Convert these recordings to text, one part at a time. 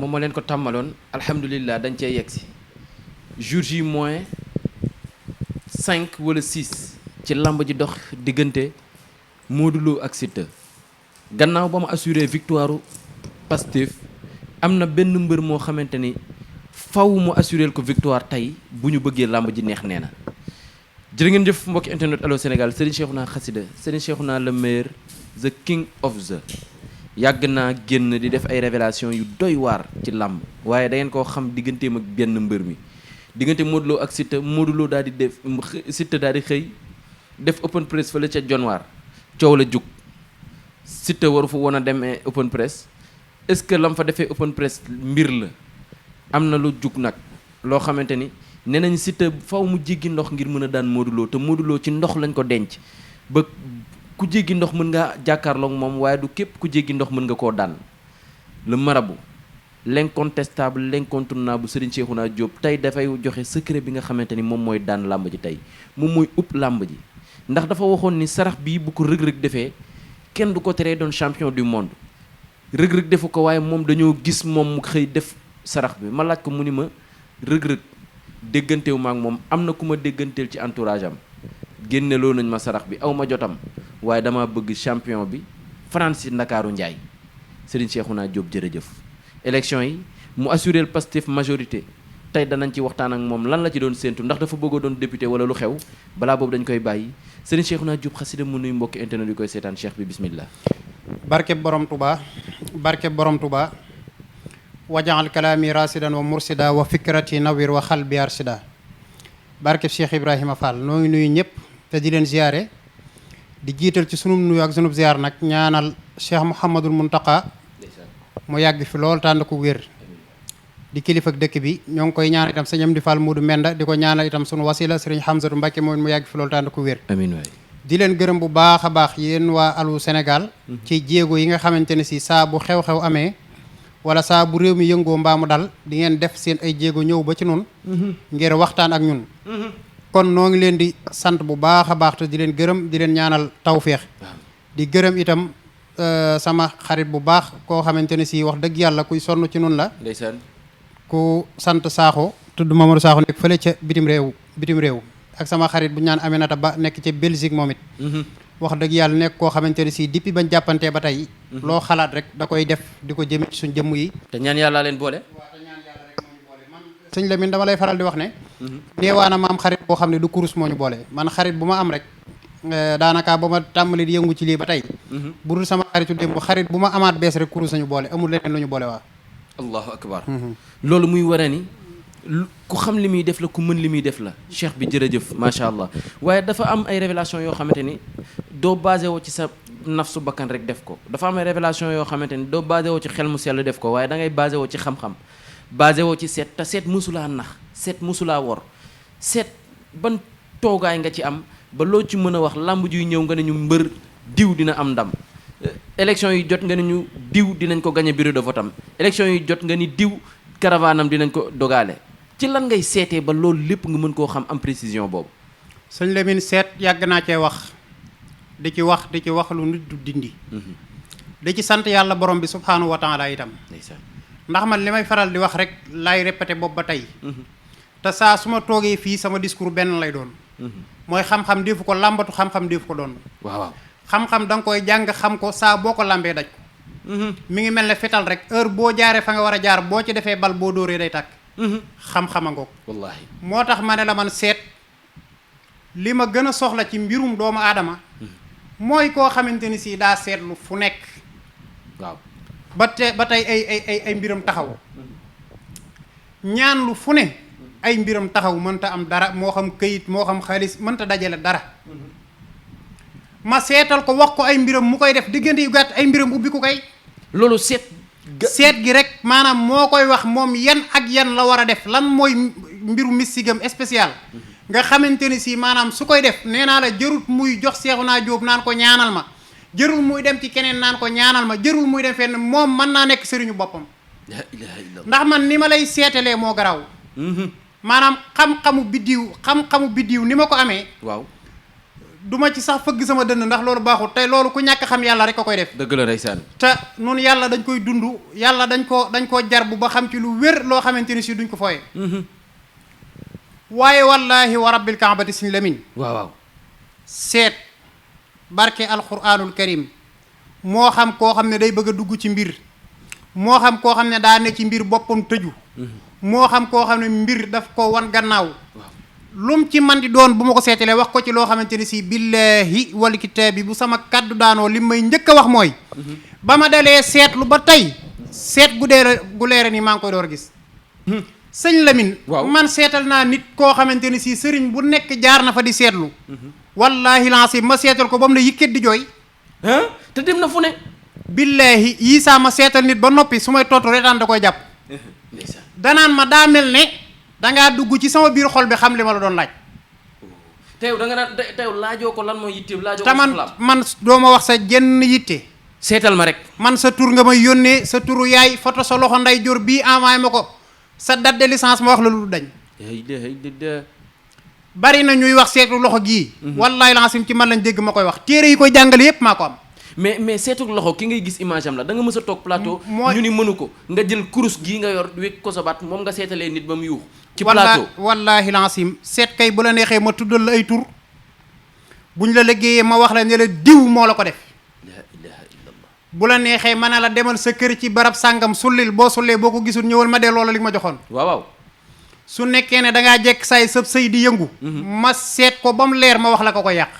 moom ma leen ko tàmmaloon alhamdulilah dañ cee yegg si jour ji moins 5 wala 6 ci lamb ji dox diggante Modou Lo ak Siteu gannaaw ba ma assuré victoire Pastef am na benn mbër moo xamante ni faw mu assuré ko victoire tey bu ñu bëggee lamb ji neex nee na jërë ngeen jëf mbokki internet Allô Sénégal Serigne Cheikhouna Khassida Serigne Cheikhouna le meilleur the king of the yàgg naa génn di def ay révélation yu doy waar ci làmb waaye da ngeen koo xam digganteem ak benn mbër mi diggante Modou Lo ak Siteu Modou Lo daal di def Siteu daal di xëy def open press fële ca Dionewar coow la jug Siteu waru fa woon a demee open press est-ce que lam fa defee open press mbir la am na lu jug nag loo xamante ni nee nañ Siteu faw mu jéggi ndox ngir mën a daan Modou Lo te Modou Lo ci ndox lañ ko denc ba ku jéggi ndox mën nga jàkkaarloog moom waaye du képp ku jéggi ndox mën nga koo daan le marabout l'incontestable l'incontournable Serigne Cheikhouna Diop tey dafay joxe secret bi nga xamante ni moom mooy daan làmb ji tey moom mooy upp làmb ji ndax dafa waxoon ni sarax bii bu ko rëg-rëg defee kenn du ko teree doon champion du monde rëg-rëg defu ko waaye moom dañoo gis moom mu xëy def sarax bi ma laaj ko mu ni ma rëg-rëg déggantewu ma ak moom am na ku ma dégganteel ci entourage am génneloo nañ ma sarax bi aw ma jotam waaye dama bëgg champion bi Francis Ndakaaru Njaay Serigne Cheikhouna Diop jërëjëf élection yi mu assuré Pastef majorité tey danañ ci waxtaan ak moom lan la ci doon séentu ndax dafa bëgg doon député wala lu xew balaa boobu dañ koy bàyyi Serigne Cheikhouna Diop Khassida mu nuy mbokki internet yu koy seetaan cheikh bi bismillah barke borom Touba wajaal kalaami rasidan wa mursida wa fikrati nawir wa xalbi arsida barke Cheikh Ibrahima Fall noo ngi nuyu ñëpp te di leen ziyaare di jiital ci sunum nuyu ak sunub ziyaar nag ñaanal Cheikh Mouhamadul Muntaka mu yàgg fi lool tànd ko wér di kilifa ak dëkk bi ñoo ngi koy ñaanal itam sëñ Amdi Fall Moodu Menda di ko ñaanal itam sunu wasila sëriñ Hamzatu Mbàkke moom mu yàgg fi lool tànd ko wér amiin waay di leen gërëm bu baax a baax yéen waa Allô Sénégal ci jéego yi nga xamante ne si saa bu xew-xew amee wala saa bu réew mi yëngoo mbaamu dal di ngeen def seen ay jéego ñëw ba ci nun ngir waxtaan ak ñun kon noo ngi leen di sant bu baax a baax te di leen gërëm di leen ñaanal tawféex di gërëm itam sama xarit bu baax koo xamante ne si wax dëgg yàlla kuy sonn ci nun la ndeysaan ku sant Sakho tudd Mamadou Sakho nekk fële ca bitim réew ak sama xarit bu ñaan Aminata Ba nekk ca Belgique moom it wax dëgg yàlla nekk koo xamante ne si depuis bañ jàppantee ba tey loo xalaat rek da koy def di ko jëme ci suñ jëmm yi te ñaan yàlla leen boole waaw te ñaan yàlla rek moo ñu boole man sëñ Lamine dama lay faral di wax ne neewaana ma am xarit boo xam ne du kurus moo ñu boole man xarit bu ma am rek daanaka ba ma tàmbali di yëngu ci lii ba tey bu dul sama xaritu démb xarit bu ma amaat bees rek kurus nañu boole amul leneen lu ñu boole waa allahu akbar loolu muy wara ni ku xam li muy def la ku mën li muy def la cheikh bi jërëjëf macha allah waaye dafa am ay révélation yoo xamante ni doo basé woo ci sa nafsu bakkan rek def ko dafa am ay révélation yoo xamante ni doo basé woo ci xel mu sell def ko waaye da ngay basé woo ci xam-xam basé woo ci seet te seet musulaa nax seet musulaa wor seet ban toogaay nga ci am ba loo ci mën a wax làmb juy ñëw nga ne ñu mbër diw dina am ndam élection yi jot nga ne ñu diw dinañ ko gagné bureau de vote am élection yi jot nga ni diw caravane am dinañ ko dogaale ci lan ngay seetee ba loolu lépp nga mën koo xam am précision boobu sëñ Lamine seet yàgg naa cee wax di ci wax lu nit du dindi di ci sant yàlla borom bi subhaanahu wa taala itam ndax man li may faral di wax rek laay répété boobu ba tey te saa su ma toogee fii sama discours benn lay doon mooy xam-xam defu ko làmbatu xam-xam defu ko doon waaw xam-xam da nga koy jàng xam ko saa boo ko làmbee daj ko mi ngi mel ne fetal rek heure boo jaaree fa nga war a jaar boo ci defee bal boo dóoree day tàkk xam-xama ngoog wallaahi moo tax ma ne la man seet li ma gën a soxla ci mbirum doomu aadama mooy koo xamante ni si daa seetlu fu nekk waaw ba tey ay mbiram taxaw ñaan lu fu ne ay mbiram taxaw mënta am dara moo xam këyit moo xam xaalis mënta dajale dara ma seetal ko wax ko ay mbiram mu koy def diggante yu gàtt ay mbiram ubbi ko kay loolu seet gi rek maanaam moo koy wax moom yan ak yan la war a def lan mooy mbiru mystigam spécial nga xamante ni si maanaam su koy def nee naa la jërut muy jox Cheikhouna Diop naan ko ñaanal ma jërul muy dem ci keneen naan ko ñaanal ma jërul muy dem fenn moom mën naa nekk sëriñu boppam la ilaha illallah ndax man ni ma lay seetalee moo garaw maanaam xam-xamu biddiw ni ma ko amee waaw du ma ci sax fëgg sama dënn ndax loolu baaxul tey loolu ku ñàkk xam yàlla rek a koy def. dëgg la ndeysaan. te nun yàlla dañ koy dund yàlla dañ koo jar bu ba xam ci lu wér loo xamante ni si duñ ko fooye waaye wallahi wa rabbil kaabati Sëñ Lamin waaw waaw. seet barke alquranul karim moo xam koo xam ne day bëgg a dugg ci mbir moo xam koo xam ne daa ne ci mbir boppam tëju moo xam koo xam ne mbir daf ko wan gannaaw lum ci man di doon bu ma ko seetalee wax ko ci loo xamante ni si billahi wal kitaabi bu sama kaddu daanoo li may njëkk a wax mooy ba ma dalee seetlu ba tey seet gu leere nii maa ngi koy door a gis Sëñ Lamin man seetal naa nit koo xamante ni si sëriñ bu nekk jaar na fa di seetlu wallahi lancé ma seetal ko ba mu ne yikkat di jooy te dem na fu ne billahi yii saa ma seetal nit ba noppi su may tontu reetaan da koy jàpp danaan ma daa mel ne dangaa dugg ci sama biir xol bi xam li ma la doon laaj teew da nga naan teew laajoo ko lan mooy yitte laajoo te ko man doo ma wax sa jenn yitte seetal ma rek man sa tur nga may yónnee sa turu yaay photo sa loxo nday jor bii envoyé ma ko sa date de licence ma wax la lu dañ bari na ñuy wax seetu loxo gii wallahi lancim ci man lañ dégg ma koy wax téere yi koy jàngale yépp maa ko am mais seetu loxo ki ngay gis image am la da nga mës a toog plateau ñu ni mënu ko nga jël kurus gii nga yor wékk ko sa baat moom nga seetalee nit ba mu yuux ci plateau wallahi lancim seet kay bu la neexee ma tuddal la ay tur buñ la liggéeyee ma wax la ne la diw moo la ko def la ilaha illallah bu la neexee ma ne la demal sa kër ci barab sàngam sullil boo sullee boo ko gisul ñëwal ma delloo la li ma joxoon waaw waaw su nekkee ne dangaa jekk say sëb sëy di yëngu ma seet ko ba mu leer ma wax la ko ko yàq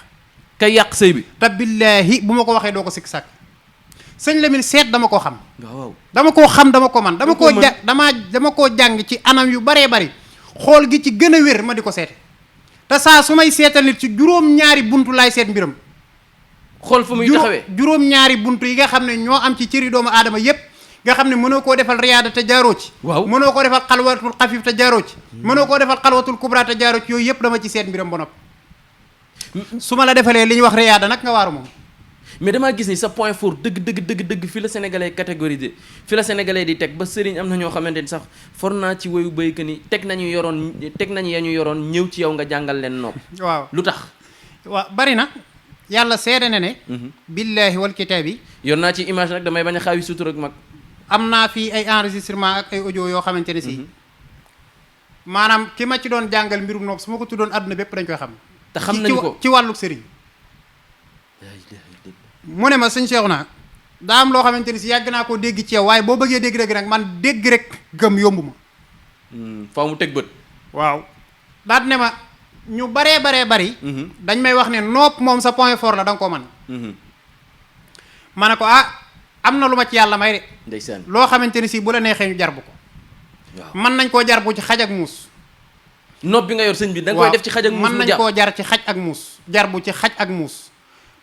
kay yàq sëy bi te billaahi bu ma ko waxee doo ko sikk sàkk Sëñ Lamin seet dama koo xam waaw dama koo xam dama ko man dama koo jàng ci anam yu baree bari xool gi ci gën a wér ma di ko seete te saa su may seetal nit ci juróom-ñaari buntu laay seet mbiram xool fu muy taxawee juróom-ñaari buntu yi nga xam ne ñoo am ci cëri doomu aadama yépp nga xam ne mënoo koo defal riyaada te jaaroo ci waaw mënoo koo defal xalwatul xafif te jaaroo ci mënoo koo defal xalwatul kubra te jaaroo ci yooyu yépp dama ci seet mbiram ba noppi su ma la defalee li ñuy wax riyaada nag nga waaru moom mais damaa gis ni sa point fort dëgg fi la sénégalais catégorisé fi la sénégalais di teg ba sëriñ am na ñoo xamante ni sax for naa ci woyu béykat ni teg nañu ya ñu yoroon ñëw ci yow nga jàngal leen nopp waaw lu tax waaw bari na yàlla seede na ne billaahi wal kitaabi yor naa ci image nag damay bañ a xaawi sutur ak mag am naa fii ay enregistrement ak ay audio yoo xamante ne si maanaam ki ma ci doon jàngal mbirum nopp su ma ko tuddoon àdduna bépp dañ koy xam te xam nañu ko ci wàllu sëriñ mu ne ma sëñ Cheikhouna daa am loo xamante ni si yàgg naa koo dégg ci yow waaye boo bëggee dégg-dégg nag man dégg rek gëm yombu ma faaw mu teg bët waaw daat ne ma ñu baree bari dañ may wax ne nopp moom sa point fort la da nga koo man ma ne ko am na lu ma ci yàlla may de ndeysaan loo xamante ni si bu la neexee ñu jarbu ko waaw mën nañ koo jarbu ci xaj ak muus nopp bi nga yor sëñ bi da nga koy def ci xaj ak muus mën nañ koo jar ci xaj ak muus jarbu ci xaj ak muus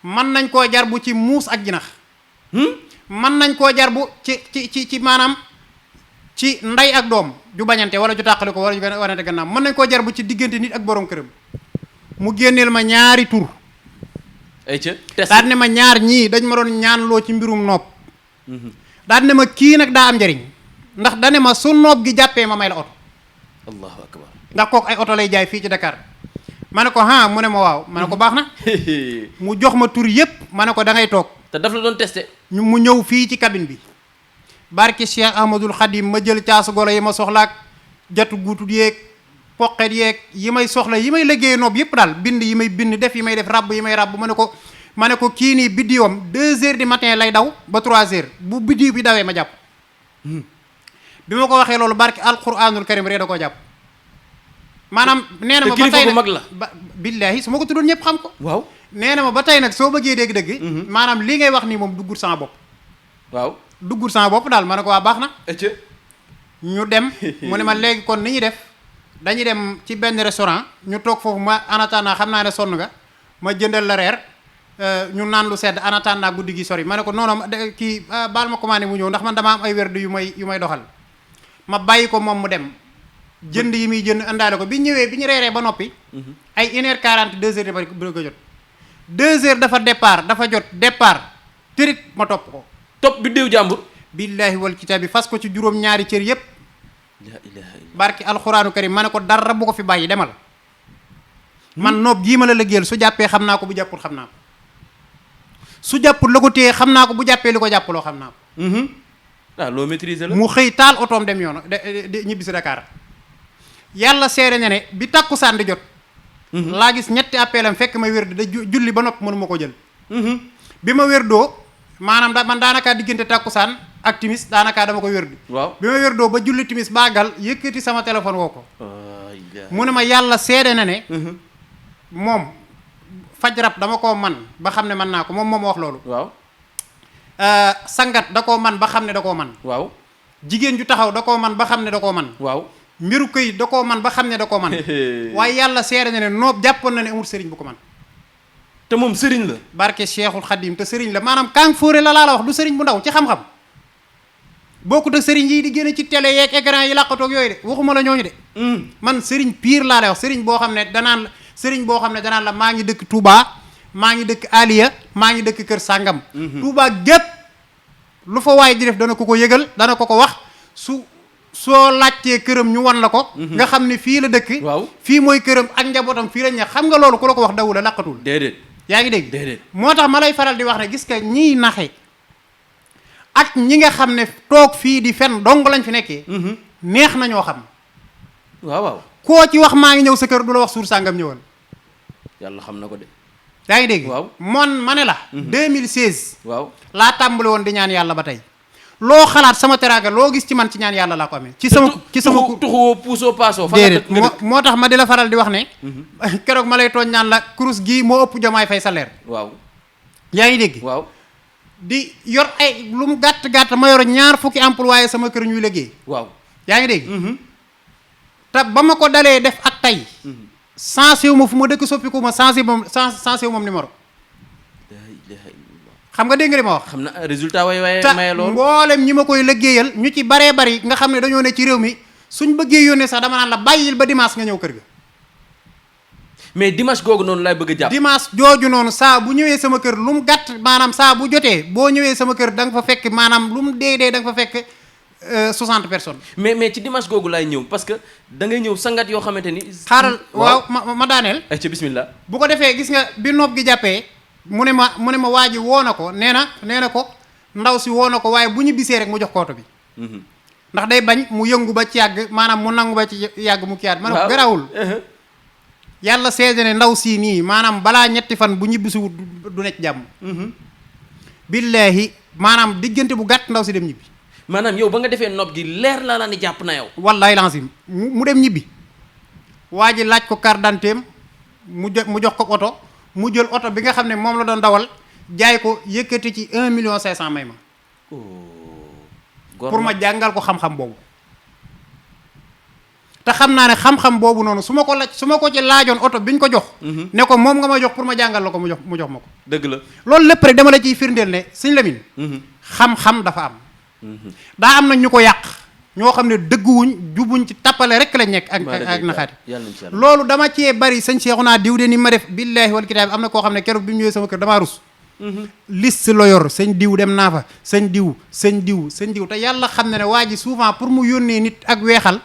mën nañ koo jarbu ci muus ak jinax mën nañ koo jarbu ci maanaam ci ndey ak doom ju bañante wala ju tàqali ko wala ju wanante gannaaw mën nañ koo jarbu ci diggante nit ak borom këram mu génneel ma ñaari tur ay ca daal ne ma ñaar ñii dañ ma doon ñaanloo ci mbirum nopp daal ne ma kii nag daa am njariñ ndax dane ma su nopp gi jàppee ma may la oto allahu akbar ndax kooku ay oto lay jaay fii ci Dakar ma ne ko mu ne ma waaw ma ne ko baax na mu jox ma tur yépp ma ne ko da ngay toog te daf la doon testé mu ñëw fii ci cabine bi barke Cheikh Ahmadul Khadim ma jël caasu golo yi ma soxlaak jatu guutut yeeg poqet yeeg yi may soxla yi may liggéey noob yépp daal bind yi may bind def yi may def rabb yi may rabb ma ne ko kii nii biddiwam 2 heures du matin lay daw ba 3 heures bu biddiw bi dawee ma jàpp bi ma ko waxee loolu barke alquranul karim rek da koo jàpp maanaam nee na ma ba tey nag mag la billaahi su ma ko tuddoon ñëpp xam ko waaw nee na ma ba tey nag soo bëggee dégg-dëgg maanaam li ngay wax nii moom duggul sama bopp waaw duggul sama bopp daal ma ne ko waa baax na ñu dem mu ne ma léegi kon ni ñuy def dañuy dem ci benn restaurant ñu toog foofu ma en attendant xam naa ne sonn nga ma jëndal la reer ñu naan lu sedd en attendant guddi gi sori ma ne ko non kii baal ma commandé mu ñëw ndax man dama am ay werd yu may doxal ma bàyyi ko moom mu dem jënd yi muy jënd indaale ko bi ñëwee bi ñu reeree ba noppi ay 1h40 2h dafa bëgg a jot 2h dafa départ tërit ma topp ko topp bi déew jàmbur billaahi wal kitaab bi fas ko ci juróom-ñaari cër yépp la ilaha illallah barki alxuraanu karim ma ne ko dara bu ko fi bàyyi demal man noob gii ma la liggéeyal su jàppee xam naa ko bu jàppul xam naa ko su jàppul la ko téye xam naa ko bu jàppee li ko jàppaloo xam naa ko. ah loo maîtriser la. mu xëy taal otoom dem yoonu de ñibbi si Dakar yàlla seere na ne bi takkusaan di jot. laa gis ñetti appelam fekk ma wér da julli ba noppi mënu ma ko jël. bi ma wérdoo maanaam man daanaka diggante takkusaan ak timis daanaka dama ko wérdu. waaw bi ma wérdoo ba julli timis baagal yëkkati sama téléphone woo ko. mu ne ma yàlla seede na ne. moom faj rab dama koo man ba xam ne mën naa ko moom moo ma wax loolu. waaw. sangat da koo man ba xam ne da koo man. waaw. jigéen ju taxaw da koo man ba xam ne da koo man. waaw. mbiru këyit da koo man ba xam ne da koo man. waaye yàlla seede na ne noob jàppoon na ne amul sëriñ bu ko man. te moom sëriñ la. barke Cheikhul Khadim te sëriñ la maanaam kàng fóore la laa la wax du sëriñ bu ndaw ci xam-xam. bokkut ak sëriñ yi di génne ci télé yeeg écran yi làqatoog yooyu de waxuma la ñooñu de. man sëriñ pire laa lay wax sëriñ boo xam ne danaan la maa ngi dëkk Touba maa ngi dëkk Aliya maa ngi dëkk Kër Sàngam. Touba gépp lu fa waay di def dana ko yëgal dana ko wax soo laajtee këram ñu wan la ko. nga xam ne fii la dëkk. waaw fii mooy këram ak njabootam fii la ñax xam nga loolu ku la ko wax dawu la làqatul. déedéet. yaa ngi dégg. déedéet. moo tax ma lay faral di wax ne gis nga ñiy naxe ak ñi nga xam ne toog fii di fen dong lañ fi nekkee. neex na ñoo xam. waaw waaw. koo ci wax maa ngi ñëw sa kër du la wax suur sàngam ñëwoon. yàlla xam na ko de. yaa ngi dégg. waaw ma ne la. 2016. waaw laa tàmbali woon di ñaan yàlla ba tey. loo xalaat sama teraanga loo gis ci man ci ñaan yàlla laa ko amee. ci sama tuxuwoo puusoo paasoo. déedéet moo tax ma di la faral di wax ne. keroog ma lay tooñ naan la kurus gii moo ëpp Jomaay Fay salaire. waaw. yaa ngi dégg. waaw. di yor ay lu mu gàtt gàtt ma yor ñaar fukki employé sama kër ñuy liggéey. waaw. yaa ngi dégg. te ba ma ko dalee def ak tey. sensé wu ma fu ma dëkk soppiku ma sensé wu moom numéro. xam nga dégg nga li ma wax. xam na résultat waaye maye loolu. mboolem ñi ma koy liggéeyal ñu ci baree bari nga xam ne dañoo ne ci réew mi suñ bëggee yónnee sax dama naan la bàyyil ba dimanche nga ñëw kër ga. mais dimanche googu noonu laay bëgg a jàpp. dimanche jooju noonu saa bu ñëwee sama kër lu mu gàtt maanaam saa bu jotee boo ñëwee sama kër da nga fa fekk maanaam lu mu dee da nga fa fekk 60 personnes. mais ci dimanche googu laay ñëw parce que da ngay ñëw sangat yoo xamante ni. xaaral waaw ma daaneel. ay ca bismillah. bu ko defee gis nga bi nopp gi jàppee mu ne ma waa ji woo na ko nee na ko ndaw si woo na ko waaye bu ñu bisee rek mu jox kooto bi. ndax day bañ mu yëngu ba ci yàgg maanaam mu nangu ba ci yàgg mu kiyaat. ma ne ko garawul. yàlla seede ne ndaw sii nii maanaam balaa ñetti fan bu ñibbisiwut du nekk jàmm. billaahi maanaam diggante bu gàtt ndaw si dem ñibbi. maanaam yow ba nga defee nopp gi leer la ni jàpp na yow. wallaay lancim mu dem ñibbi waa ji laaj ko carte d'identité mu jox ko oto mu jël oto bi nga xam ne moom la doon dawal jaay ko yëkkati ci 1,5 million may ma. pour ma jàngal ko xam-xam boobu. te xam naa ne xam-xam boobu noonu su ma ko ci laajoon oto bi ñu ko jox. ne ko moom nga ma jox pour ma jàngal la ko mu jox ma ko. dëgg la loolu lépp rek dama la ciy firndeel ne sëñ Lamine. xam-xam dafa am. daa am na ñu ko yàq ñoo xam ne dëgguwuñ jubuñ ci tappale rek lañ nekk ak naxaati. loolu dama cee bari sëñ Seexuna diw de ni ma def billaahi wal kitaab am na koo xam ne keroog bi mu ñëwee sama kër damaa rus. liste la yor sëñ diw dem naa fa sëñ diw te yàlla xam ne ne waa ji souvent pour mu yónnee nit ak weexal.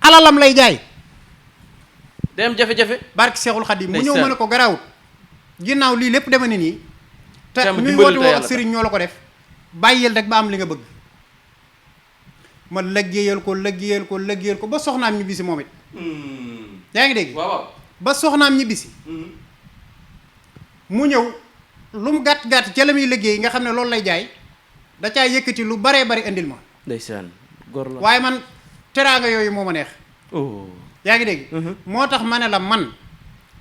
alalam lay jaay. day am jafe-jafe. barki Seexul Xadiim mu ñëw ma ne ko garaawut ginnaaw lii lépp dema ne nii. te ñuy woote woo ak sëriñ ñoo la ko def. bàyyil rek ba am li nga bëgg. ma lëggéeyal ko ba soxnaam ñibbisi moom it. yaa ngi dégg. waaw ba soxnaam ñibbisi. mu ñëw lu mu gàtt ca la muy liggéey nga xam ne loolu lay jaay da caa yëkkati lu baree bari indil ma. ndeysaan góor la waaye man teraanga yooyu moo ma neex. yaa ngi dégg. moo tax ma ne la man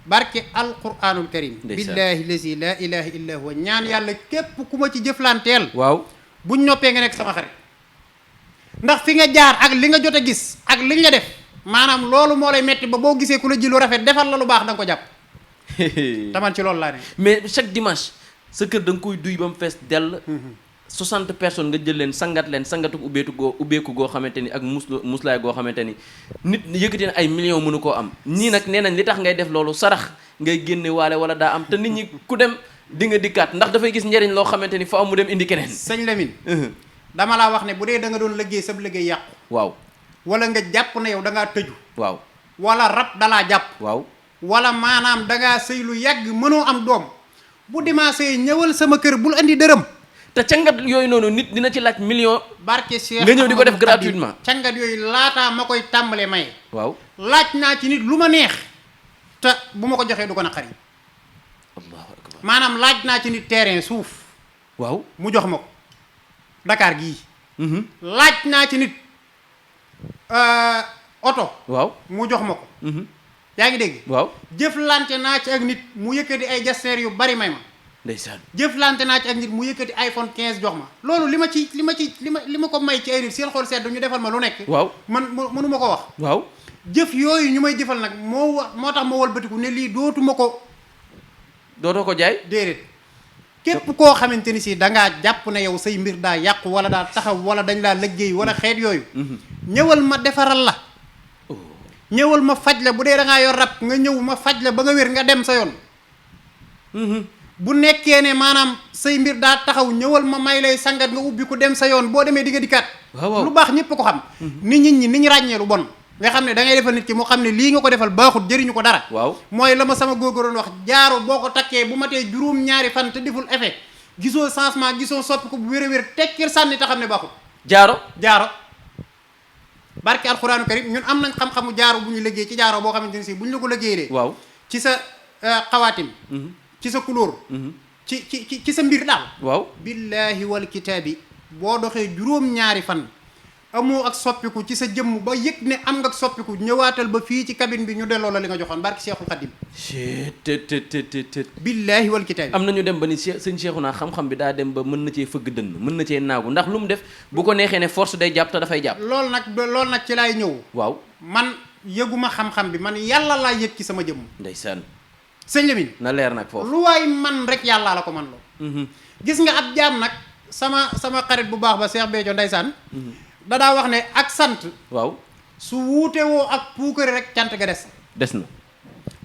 barke alquranul karim. billaahi lazi laa ilaaha illa huwa ñaan yàlla képp ku ma ci jëflanteel. waaw buñ noppee nga nekk sama xarit. ndax fi nga jaar ak li nga jot a gis ak liñ la def maanaam loolu moo lay metti ba boo gisee ku la ji lu rafet defal la lu baax da nga ko jàpp. taman ci loolu laa ne. mais chaque dimanche sa kër da nga koy duy ba mu fees dell. 60 personnes nga jël leen sangatu ubbeeku goo xamante ni ak muslaay goo xamante ni nit yëkkati na ay millions mënu koo am. ñii nag nee nañ li tax ngay def loolu sarax ngay génne waale wala daa am te nit ñi ku dem di nga dikkaat ndax dafay gis njëriñ loo xamante ni fa am mu dem indi keneen. sëñ Lamine. dama laa wax ne bu dee da nga doon liggéey sab liggéey yàqu. waaw. wala nga jàpp na yow da ngaa tëju. waaw. wala rab dalaa jàpp. waaw. wala maanaam dangaa sëy lu yàgg mënoo am doom bu dimanche ñëwal sama kër bul andi dërëm. te cangat yooyu noonu nit dina ci laaj million. barke Cheikh nga ñëw di ko def gratuitement. cangat yooyu laataa ma koy tàmbalee maye. waaw laaj naa ci nit lu ma neex te bu ma ko joxee du ko naqari. allahu akbar. maanaam laaj naa ci nit terrain suuf. waaw mu jox ma ko Dakar gii. laaj naa ci nit oto. waaw mu jox ma ko. yaa ngi dégg. waaw jëflante naa ci ak nit mu yëkkati ay jasneer yu bari may ma. ndeysaan. jëflante naa ci ak nit mu yëkkati iPhone 15 jox ma. loolu li ma ko may ci ay nit seen xol sedd ñu defal ma lu nekk. waaw mënu ma ko wax. waaw jëf yooyu ñu may jëfal nag moo tax ma wëlbatiku ne lii dootuma ko. dootoo ko jaay. déedéet képp koo xamante ni si dangaa jàpp ne yow say mbir daa yàqu wala daa taxaw wala dañ laa liggéey wala xeet yooyu. ñëwal ma defaral la. ñëwal ma faj la bu dee da ngaa yor rab nga ñëw ma faj la ba nga wér nga dem sa yoon. bu nekkee ne maanaam say mbir daa taxaw ñëwal ma may lay sangat nga ubbi ko dem sa yoon boo demee di nga dikkaat. waaw lu baax ñëpp ko xam. nit ñi ni ñu ràññee lu bon. nga xam ne da ngay defal nit ki mu xam ne lii nga ko defal baaxut jëriñu ko dara. waaw mooy la ma sama góor doon wax jaaro boo ko takkee bu matee juróom-ñaari fan te deful effet gisoo changement gisoo soppi ko bu wér a wér tekkil sànni te xam ne baaxut. jaaro barke alxuraanu karim ñun am nañ xam-xamu jaaro bu ñu liggéey ci jaaro boo xamante ni si bu ñu la ko liggéeyee. waaw ci sa xawaatim. ci sa couleur. ci sa mbir daal. waaw billaahi wal kitaabi boo doxee juróom-ñaari fan amoo ak soppiku ci sa jëmm ba yëg ne am nga ak soppiku ñëwaatal ba fii ci cabine bi ñu delloo la li nga joxoon barke Cheikhul Khadim. billaahi wal kitaabi. am na ñu dem ba ni sëñ Cheikhouna xam-xam bi daa dem ba mën na cee fëgg dënn mën na cee naagu ndax lu mu def bu ko neexee ne force day jàpp te dafay jàpp. loolu nag ci laay ñëw. waaw man yëguma xam-xam bi man yàlla laa yëg ci sama jëmm. ndeysaan. sëñ Lamine na leer nag foofu. lu waay man rek yàllaa la ko man loo. gis nga ab jaam nag sama xarit bu baax ba Cheikh Béthio ndeysaan. da daa wax ne ak sant. waaw su wuute woo ak puukare rek cant ga des na.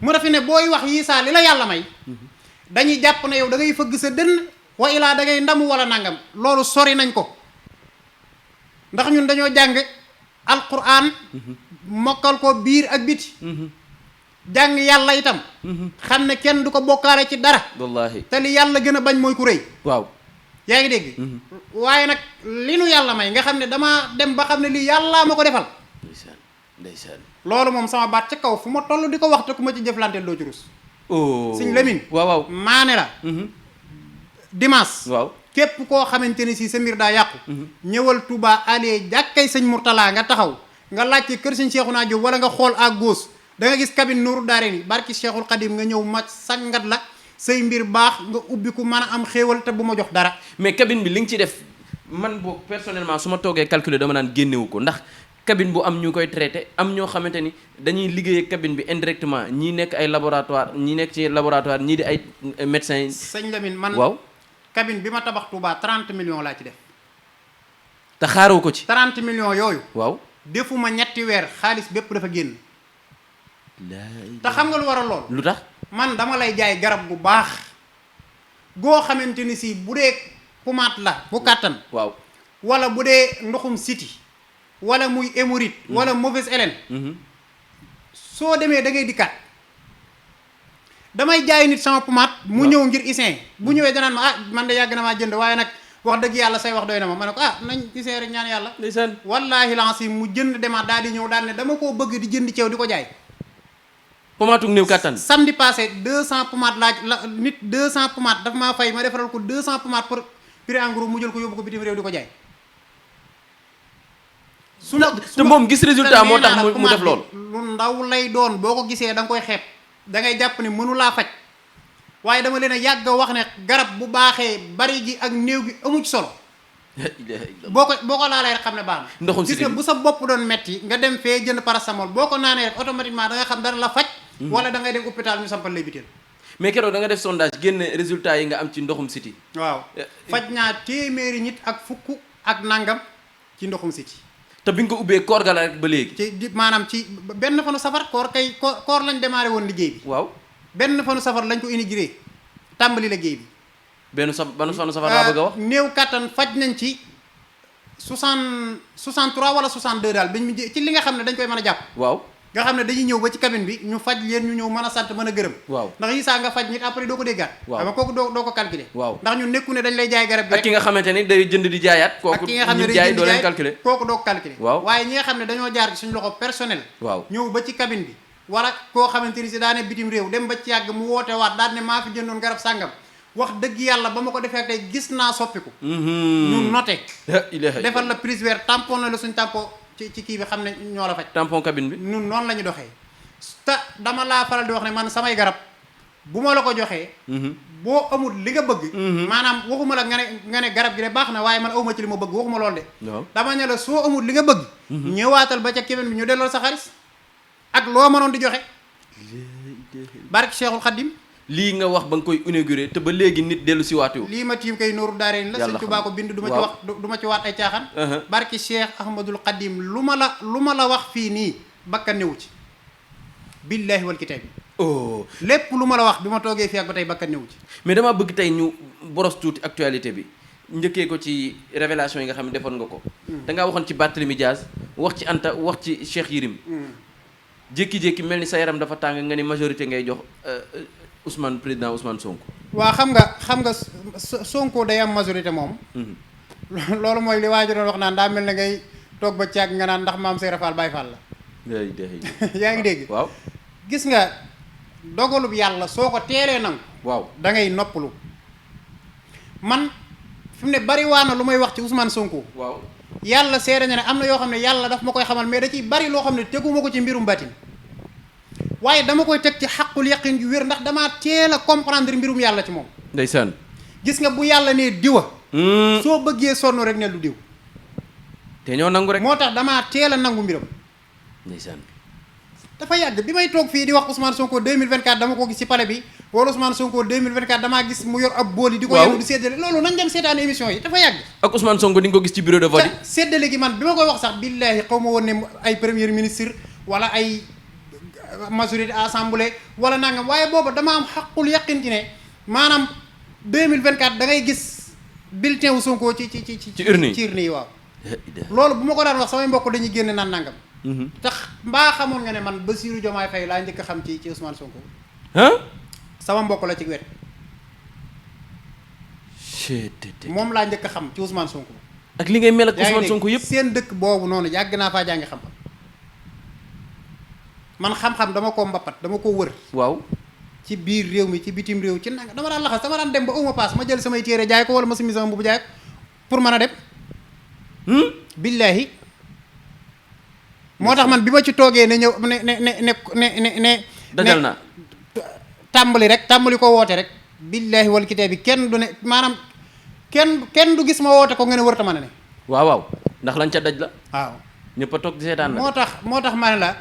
mu defe ne booy wax yii saa li la yàlla may. dañuy jàpp ne yow da ngay fëgg sa dënn wa ilaa da ngay ndamu wala nangam loolu sori nañ ko ndax ñun dañoo jàng alquran mokkal ko biir ak biti. jàng yàlla itam. xam ne kenn du ko bokkaale ci dara. wallaahi te li yàlla gën a bañ mooy ku rëy. waaw yaa ngi dégg. waaye nag li nu yàlla may nga xam ne damaa dem ba xam ne lii yàllaa ma ko defal. ndeysaan. loolu moom sama baat ca kaw fu ma toll di ko wax te ku ma ci jëflanteel doo ci rus. Sëñ Lamine. waaw maane la. dimanche. waaw képp koo xamante ni si sa mbir daa yàqu. ñëwal Touba Alié jàkkay sëñ Mourtala nga taxaw nga laajte kër sëñ Cheikhouna Diop wala nga xool à gauche da nga gis cabine Nourou Darayni barki Cheikhul Khadim nga ñëw ma sangat la say mbir baax nga ubbi ku mën a am xéewal te bu ma jox dara. mais cabine bi li nga ci def man boog personnellement su ma toogee calculer dama naan génnewu ko ndax. cabine bu am ñu koy traité am ñoo xamante ni dañuy liggéey ak cabine bi indirectement ñii nekk ay laboratoire ñii nekk ci laboratoire ñii di ay médecins. sëñ Lamine man waaw cabine bi ma tabax Touba 30 millions laa ci def. te xaaroo ko ci. 30 millions yooyu. waaw defuma ñetti weer xaalis bépp dafa génn. te xam nga lu waral lool. lu tax man dama lay jaay garab bu baax goo xamante ni si bu dee pommade la bu kàttan. waaw wala bu dee ndoxum siti wala muy hémorroïde wala mauvaise haleine. soo demee da ngay dikkaat damay jaay nit sama pommade mu ñëw ngir isin bu ñëwee danaan ma man de yàgg na maa jënd waaye nag wax dëgg yàlla say wax doy na ma ne ko nañ isin rek ñaan yàlla. ndeysaan wallaahi lancé mu jënd demaat daal di ñëw daal ne dama koo bëgg di jënd ceew di ko jaay. pommade néew kattan. samedi passé 200 pommade la nit 200 pommade dafa maa fay ma defaral ko 200 pommade pour prix en gros mu jël ko yóbbu ko bitim réew di ko jaay. te moom gis résultat moo tax mu def loolu. lu ndaw lay doon boo ko gisee da nga koy xeeb da ngay jàpp ne mënu laa faj waaye dama leen a yàgg a wax ne garab bu baaxee bari gi ak néew gi amu ci solo. boo ko laalee rek xam ne baax na. ndoxum si gis nga bu sa bopp doon metti nga dem fee jënd paracétamol boo ko naanee rek automatiquement da nga xam dara la faj. wala da ngay dem hôpital ñu sampal lay biteel. mais keroog da nga def sondage génne résultat yi nga am ci ndoxum siti. waaw faj naa téeméeri nit ak fukk ak nangam ci ndoxum siti. te bi nga ko ubbee koor ga la rek ba léegi. ci maanaam ci benn fanu safar koor lañ démarré woon liggéey bi. waaw benn fanu safar lañ ko inauguré tàmbali liggéey bi. benn fanu safar laa bëgg a wax. néew kattan faj nañ ci 63 wala 62 daal ci li nga xam ne dañ koy mën a jàpp. waaw nga xam ne dañuy ñëw ba ci cabine bi ñu faj leen ñu ñëw mën a sant mën a gërëm. waaw ndax yi saa nga faj nit après doo ko déggaat. waaw xam nga kooku doo ko calculer. waaw ndax ñu nekku ne dañ lay jaay garab gi ak ki nga xamante ni day jënd di jaayaat. kooku ak ki nga xam ne ñi day jaay jënd doo di leen jaay calculer. kooku doo ko calculer. waaw waaye ñi nga xam ne dañoo jaar ci suñu loxo personnel. waaw ñëw ba ci cabine bi. wala koo xamante ni si daa ne bitim réew dem ba ci yàgg mu woote waat daal ne maa fi jëndoon garab sàngam wax dëgg yàlla ba ma ko defee tey gis naa soppiku. ñu noté. defal la prise vert tampon la suñ tampon ci kii bi xam ne ñoo la faj. tampon cabine bi. ñun noonu la ñu doxee. te dama laa faral di wax ne man samay garab bu ma la ko joxee. boo amul li nga bëgg. maanaam waxuma la nga ne garab gi de baax na waaye man awma ci li ma bëgg waxuma lool de. dama ne la soo amul li nga bëgg. ñëwaatal ba ca cabine bi ñu delloo sa xaalis ak loo mënoon di joxe. barke Cheikhul Khadim. lii nga wax ba nga koy inauguré te ba léegi nit dellu si waatu. lii ma tiim kay nooru daaree la Sëñ Tuubaa ko bind du ma ci wax du ma ci waat ay caaxaan. barke Cheikh Ahmadul Khadim lu ma la wax fii nii bakka newu ci. billaahi wal kitaabi. oh lépp lu ma la wax bi ma toogee fii ak ba tey bakka newu ci. mais damaa bëgg tey ñu boros tuuti actualité bi njëkkee ko ci révélation yi nga xam ne defoon nga ko. da ngaa waxoon ci Barthélémy Dias wax ci Anta wax ci Cheikh Yérim. jékki-jékki mel ni sa yaram dafa tàng nga ni majorité ngay jox président Ousmane Sonko. waa xam nga Sonko day am majorité moom. loolu mooy li waa ji doon wax naan daa mel na ngay toog ba caag nga naan ndax maam Seydou Fall Baye Fall la. yaa ngi dégg. waaw gis nga dogalub yàlla soo ko teelee nangu. waaw da ngay noppalu. man fi mu ne bari waa na lu may wax ci Ousmane Sonko. waaw yàlla seede na ne am na yoo xam ne yàlla daf ma koy xamal mais da ciy bari loo xam ne teguma ko ci mbirum batin waaye dama koy teg ci xaqul yaqin ju wér ndax damaa teel a comprendre mbirum yàlla ci moom. ndeysaan. gis nga bu yàlla nee diwa. soo bëggee sonn rek ne lu diw. te ñoo nangu rek. moo tax damaa teel a nangu mbiram. ndeysaan. dafa yàgg bi may toog fii di wax Ousmane Sonko 2024 dama ko gis ci palais bi wala Ousmane Sonko 2024 damaa gis mu yor ab bool yi. di ko yenu di séddale loolu nañ dem seetaan émission yi dafa yàgg. ak Ousmane Sonko di nga ko gis ci bureau de vote yi. séddale gi man bi ma koy wax sax billaahi xaw ma woon ne ay premier ministre wala ay majorité assemblée wala nangam waaye booba dama am xaqul yaqin ci ne maanaam 2024 da ngay gis bulletin wu Sonko ci urne yi waaw. loolu bu ma ko daan wax samay mbokk dañuy génne naan nangam. tax mbaa xamoon nga ne man Bassirou Diomaye Faye laa njëkk a xam ci Ousmane Sonko. sama mbokk la ci wet. moom laa njëkk a xam ci Ousmane Sonko. ak li ngay mel ak Ousmane Sonko yëpp seen dëkk boobu noonu yàgg naa faa jàngi xam-xam. man xam-xam dama ko mbappat dama ko wër. waaw ci biir réew mi ci bitim réew ci nanga dama daan laxas dama daan dem ba uma paas ma jël samay téere jaay ko wala ma simi sama mbubu jaay ko pour mën a dem. billaahi moo tax man bi ma ci toogee ne ñëw ne dajal naa tàmbali ko woote rek. billaahi wal kitaabi kenn du ne maanaam kenn du gis ma woote ko nga ne wërta mën a ne. waaw ndax lañ ca daj la. waaw ñëpp a toog di seetaan moo tax ma ne la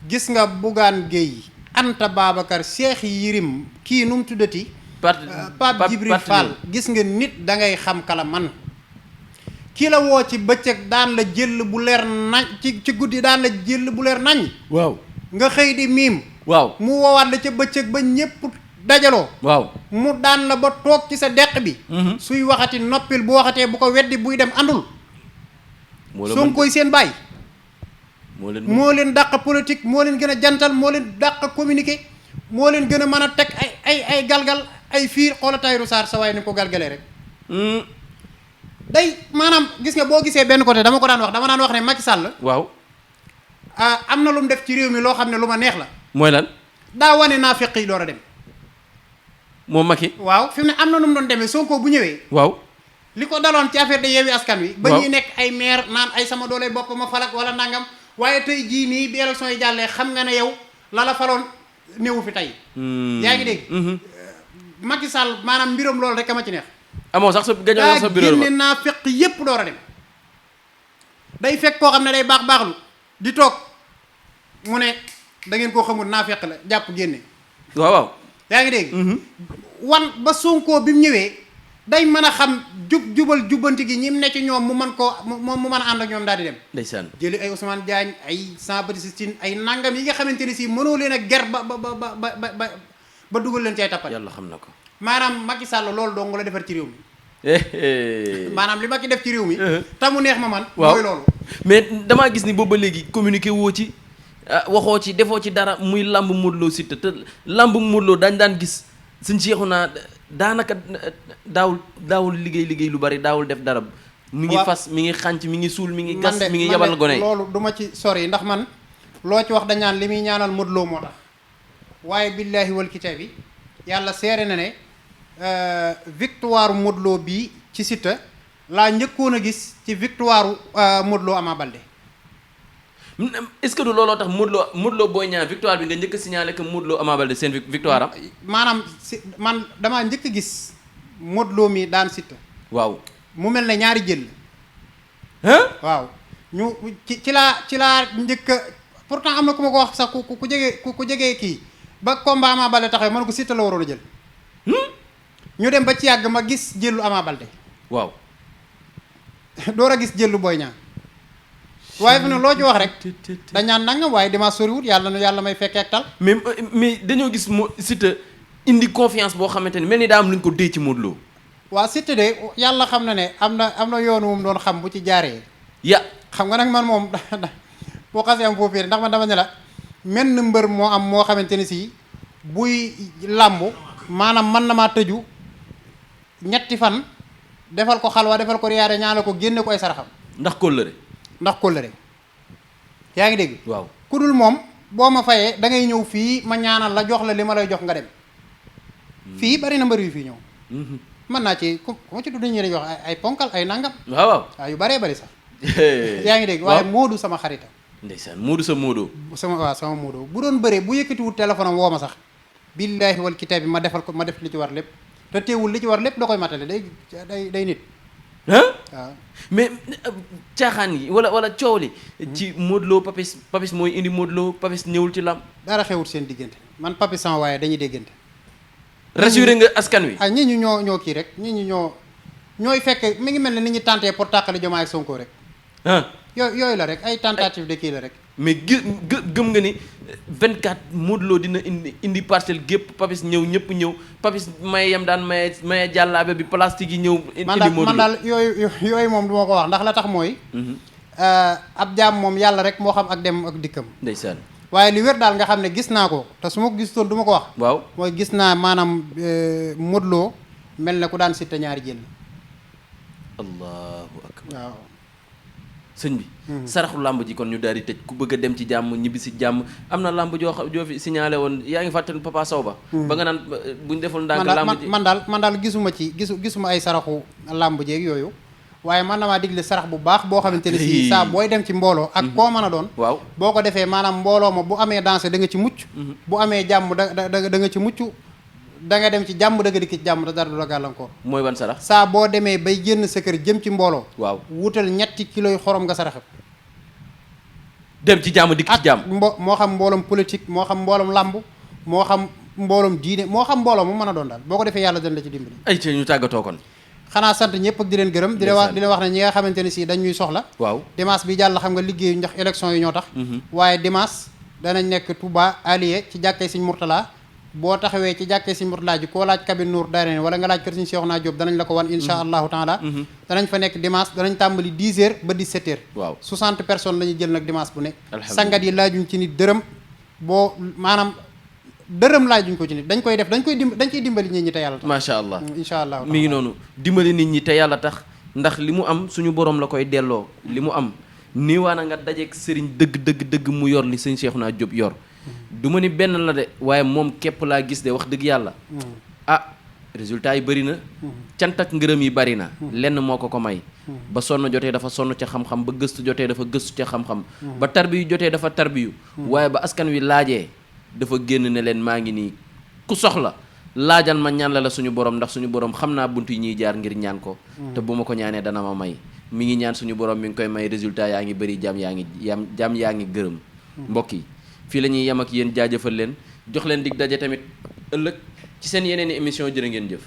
gis nga Bougane Gueye Anta Babacar Cheikh Yérim kii nu mu tuddati. Pape Djibril Fall gis nga nit da ngay xam kala man. ki la woo ci bëccëg daan la jël bu leer nañ ci guddi daan la jël bu leer nañ. waaw nga xëy di miim. waaw mu woowaat la ca bëccëg ba ñépp dajaloo. waaw mu daan la ba toog ci sa deq bi. suy waxati noppil bu waxatee bu ko weddi buy dem àndul. Sonkoy seen baay. moo leen dàq politique moo leen gën a jantal moo leen dàq communiquer moo leen gën a mën a teg ay galgal ay fiir xoola Tahirou Sarr sa waay ni ko galgalee rek. day maanaam gis nga boo gisee benn côté dama daan wax ne Macky Sall. waaw. am na lu mu def ci réew mi loo xam ne lu ma neex la. mooy lan. daa wane naa feq yi door a dem. moom Macky. waaw fi mu ne am na nu mu doon demee Sonko bu ñëwee. waaw. li ko daloon ci affaire de Yewwi Askan Wi. ba ñuy nekk ay maire naan ay sama doole bopp ma falak wala nangam waaye tey jii nii bi élection yi jàllee xam nga ne yow la faloon néewu fi tey. yaa ngi dégg. Macky Sall maanaam mbiram loolu rek a ma ci neex. amoo sax sa gañoo sa bureau génne naa fekk yépp door a dem. day fekk koo xam ne day baaxlu di toog mu ne da ngeen koo xamul naa fekk la jàpp génne. waaw. yaa ngi dégg. wan ba Sonko bi mu ñëwee day mën a xam jubal jubbanti gi ñi mu ne ci ñoom mu mën koo mu mën a ànd ak ñoom daal di dem. ndeysaan jëli ay Ousmane Diagne ay Jean Baptiste Tine ay nangam yi nga xamante ni si mënoo leen a ger ba dugal leen ci ay tappale. yàlla xam na ko. maanaam Macky Sall loolu dong la defar ci réew mi. maanaam li Macky def ci réew mi. te mu neex ma man. waaw mooy loolu. mais damaa gis ni boobu ba léegi communiqué woo ci waxoo ci defoo ci dara muy lamb Modou Lo Siteu te lamb Modou Lo daan gis suñ seexu naa daanaka daawul liggéey lu bari daawul def dara. mi ngi fas mi ngi xànc mi ngi suul mi ngi gas mi ngi yabal gone yi loolu du ma ci sori ndax man loo ci wax dañ naan li muy ñaanal Modou Lo moo tax waaye billaahi wal kitaabi yàlla seere na ne victoire Modou Lo bii ci Siteu laa njëkkoon a gis ci victoire Modou Lo Ama Baldé. est-ce que du looloo tax Modou Lo Boy Niang victoire bi nga njëkk a signalé que Modou Lo Ama Baldé seen victoire am. maanaam man damaa njëkk a gis Modou Lo mi daan Siteu. waaw mu mel ne ñaari jël. waaw ñu ci laa njëkk a pourtant am na ku ma ko wax sax ku jege kii ba combat Ama Baldé taxaw man ko Siteu la waroon a jël. ñu dem ba ci yàgg ma gis jëllu Ama Baldé. waaw. door a gis jëllu Boy Niang. waaye fi ne loo ci wax rek dañ naan nangam waaye dama soriwut yàlla may fekkee ak tal. mais dañoo gis Siteu indi confiance boo xamante ni mel ni daa am lu ñu ko dee ci Modou Lo. waaw Siteu de yàlla xam na ne am na yoonu moom doon xam bu ci jaaree. xam nga nag man moom boo xasee am foofu ndax man dama ne la menn mbër moo am moo xamante ni si buy làmb maanaam man na maa tëju ñetti fan defal ko xalwa defal ko riyaare ñaanal ko génne ko ay saraxam. ndax kóllëre yaa ngi dégg. waaw ku dul moom boo ma fayee da ngay ñëw fii ma ñaanal la jox la li ma lay jox nga dem. fii bari na mbër yu fii ñëw. mën naa ci ku ma ci tudd ñu dañuy wax ay ponkal ay nangam. waaw yu baree bari sax. yaa ngi dégg waaye Modou sama xarita. ndeysaan Modou. sama Modou bu doon bëree bu yëkkatiwul téléphone am woo ma sax. billaahi wal kitaab bi ma def li ci war lépp te teewul li ci war lépp da koy matale day nit. waaw mais caaxaan yi wala coow li. ci Modou Lo Papis mooy indi Modou Lo Papis ñëwul ci lam. dara xewut seen diggante man Papis sama waaye dañuy déggante. rassuré nga askan wi. ñi ñu ñoo kii rek ñi ñu ñooy fekk mi ngi mel ne ni ñu tenté pour tàqale Diomaye ak Sonko rek. yooyu la rek ay tentative de kii la rek. mais gëm nga ni 24 Modou Lo dina indi parcelle gépp Papis ñëw ñëpp ñëw Papis maye yam daan maye jàllaabe bi plastique yi ñëw. indi Modou Lo man daal yooyu moom du ma ko wax ndax la tax mooy. ab jaam moom yàlla rek moo xam ak dem ak dikkam. ndeysaan. waaye li wér daal nga xam ne gis naa ko te su ma ko gisoon du ma ko wax. waaw mooy gis naa maanaam Modou Lo mel na ku daan Siteu ñaari jël. allahu akbar. waaw. sëñ bi. saraxu làmb ji kon ñu daal di tëj ku bëgg a dem ci jàmm ñibbi si jàmm am na làmb joo fi signalé woon yaa ngi fàttali Papa Sow ba. ba nga naan buñ deful ndànk làmb ji man daal gisuma ay saraxu làmb jeeg yooyu. waaye man na maa digle sarax bu baax boo xamante ne si saa booy dem ci mbooloo ak koo mën a doon. waaw boo ko defee maanaam mbooloo ma bu amee danse da nga ci mucc. bu amee jàmm da nga ci mucc. da nga dem ci jàmm da nga dikk ci jàmm te dara du la gàllankoor. mooy ban sarax. saa boo demee bay génn sa kër jëm ci mbooloo. waaw wutal 3 kilos yu xorom nga saraxe. dem ci jàmm dikk ci jàmm. moo xam mbooloom politique moo xam mbooloom làmb moo xam mbooloom diine moo xam mbooloo mu mën a doon daal boo ko defee yàlla dana la ci dimbali. ay ci ñu tàggatoo kon. xanaa sant ñëpp ak di leen gërëm di leen wax ne ñi nga xamante ne si dañuy soxla. waaw dimanche bi jàll xam nga liggéeyu ndax élection yi ñoo tax. waaye dimanche danañ nekk Touba Alié ci jàkkee Sëñ Mourtala boo taxawee ci jàkkee Sëñ Mourtala ji koo laaj cabine Nour Darayni wala nga laaj kër Sëñ Cheikhouna Diop danañ la ko wan insha allahu taala. danañ fa nekk dimanche danañ tàmbali 10h ba 17h. waaw 60 personnes la ñuy jël nag dimanche bu nekk. sangat yi laajuñ ci nit dërëm boo maanaam dërëm laajuñ ko ci nit dañ koy def dañ ciy dimbali nit ñi te yàlla tax. macha allah incha allah mi ngi noonu dimbali nit ñi te yàlla tax ndax li mu am suñu borom la koy delloo li mu am niiwaana nga dajeeg sëriñ dëgg mu yor li sëñ Cheikhouna Diop yor du ma ni benn la de waaye moom képp laa gis de wax dëgg yàlla résultat yi bëri na cant ak ngërëm yi bëri na lenn moo ko may ba sonn jotee dafa sonn ca xam-xam ba gëstu jotee dafa gëstu ca xam-xam ba tarbiyu jotee dafa tarbiyu waaye ba askan wi laajee dafa génn ne leen maa ngi nii ku soxla laajal ma ñaan la suñu borom ndax suñu borom xam naa bunt yi ñuy jaar ngir ñaan ko te bu ma ko ñaanee dana ma may mi ngi ñaan suñu borom mi ngi koy may résultat yaa ngi bëri jàmm yaa ngi gërëm mbokk yi fii la ñuy yem ak yéen jaajëfal leen jox leen dig daje tamit ëllëg ci seen yeneen i émission jërë ngeen jëf